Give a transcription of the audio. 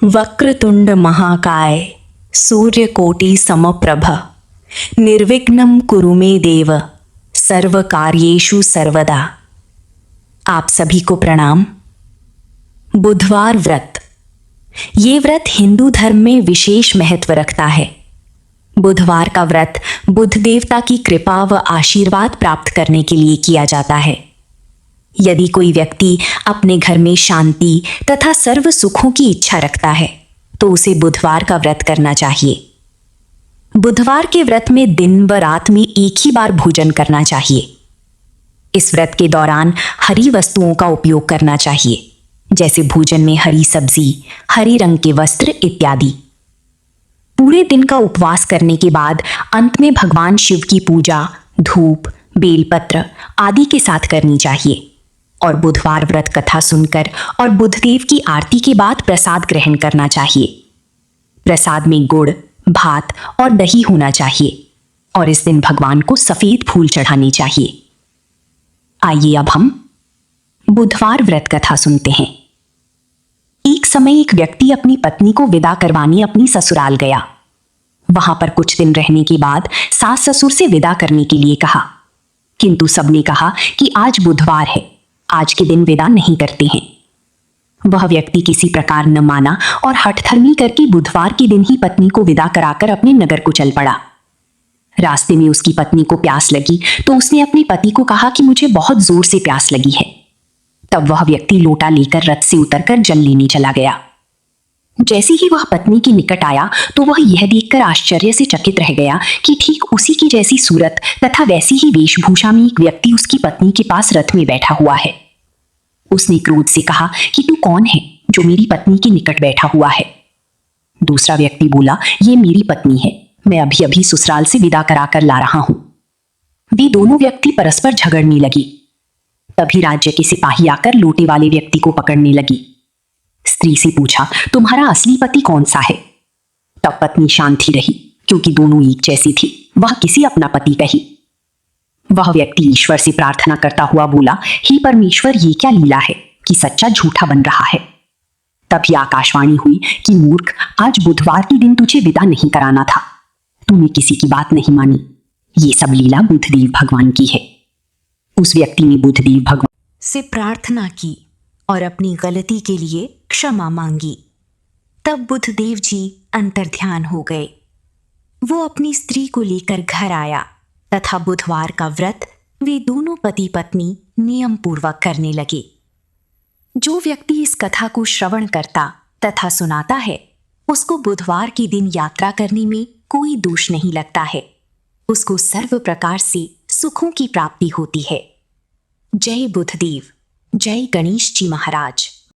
वक्रतुंड महाकाय सूर्यकोटि समप्रभ निर्विघ्नं कुरु मे देव सर्व कार्येषु सर्वदा। आप सभी को प्रणाम। बुधवार व्रत। ये व्रत हिंदू धर्म में विशेष महत्व रखता है। बुधवार का व्रत बुध देवता की कृपा व आशीर्वाद प्राप्त करने के लिए किया जाता है। यदि कोई व्यक्ति अपने घर में शांति तथा सर्व सुखों की इच्छा रखता है तो उसे बुधवार का व्रत करना चाहिए। बुधवार के व्रत में दिन व रात में एक ही बार भोजन करना चाहिए। इस व्रत के दौरान हरी वस्तुओं का उपयोग करना चाहिए, जैसे भोजन में हरी सब्जी, हरे रंग के वस्त्र इत्यादि। पूरे दिन का उपवास करने के बाद अंत में भगवान शिव की पूजा धूप, बेलपत्र आदि के साथ करनी चाहिए और बुधवार व्रत कथा सुनकर और बुधदेव की आरती के बाद प्रसाद ग्रहण करना चाहिए। प्रसाद में गुड़, भात और दही होना चाहिए और इस दिन भगवान को सफेद फूल चढ़ाने चाहिए। आइए अब हम बुधवार व्रत कथा सुनते हैं। एक समय एक व्यक्ति अपनी पत्नी को विदा करवाने अपनी ससुराल गया। वहां पर कुछ दिन रहने के बाद सास ससुर से विदा करने के लिए कहा, किंतु सबने कहा कि आज बुधवार है, आज के दिन विदा नहीं करते हैं। वह व्यक्ति किसी प्रकार न माना और हठधर्मी करके बुधवार के दिन ही पत्नी को विदा कराकर अपने नगर को चल पड़ा। रास्ते में उसकी पत्नी को प्यास लगी तो उसने अपने पति को कहा कि मुझे बहुत जोर से प्यास लगी है। तब वह व्यक्ति लोटा लेकर रथ से उतरकर जल लेने चला गया। जैसे ही वह पत्नी के निकट आया तो वह यह देखकर आश्चर्य से चकित रह गया कि ठीक उसी की जैसी सूरत तथा वैसी ही वेशभूषा में एक व्यक्ति उसकी पत्नी के पास रथ में बैठा हुआ है। उसने क्रोध से कहा कि तू कौन है जो मेरी पत्नी के निकट बैठा हुआ है? दूसरा व्यक्ति बोला, ये मेरी पत्नी है, मैं अभी अभी ससुराल से विदा कराकर ला रहा हूं। वे दोनों व्यक्ति परस्पर झगड़ने लगी। तभी राज्य के सिपाही आकर लोटे वाले व्यक्ति को पकड़ने लगी। स्त्री से पूछा, तुम्हारा असली पति कौन सा है? तब पत्नी शांत ही रही, क्योंकि दोनों एक जैसी थी। वह किसी अपना पति कही। वह व्यक्ति ईश्वर से प्रार्थना करता हुआ बोला, हे परमेश्वर, ये क्या लीला है कि सच्चा झूठा बन रहा है। तभी आकाशवाणी हुई कि मूर्ख, आज बुधवार के दिन तुझे विदा नहीं कराना था, तूने किसी की बात नहीं मानी। ये सब लीला बुधदेव भगवान की है। उस व्यक्ति ने बुधदेव भगवान से प्रार्थना की और अपनी गलती के लिए क्षमा मांगी। तब बुधदेव जी अंतर्ध्यान हो गए। वो अपनी स्त्री को लेकर घर आया तथा बुधवार का व्रत वे दोनों पति पत्नी नियम पूर्वक करने लगे। जो व्यक्ति इस कथा को श्रवण करता तथा सुनाता है, उसको बुधवार के दिन यात्रा करने में कोई दोष नहीं लगता है। उसको सर्व प्रकार से सुखों की प्राप्ति होती है। जय बुधदेव, जय गणेश जी महाराज।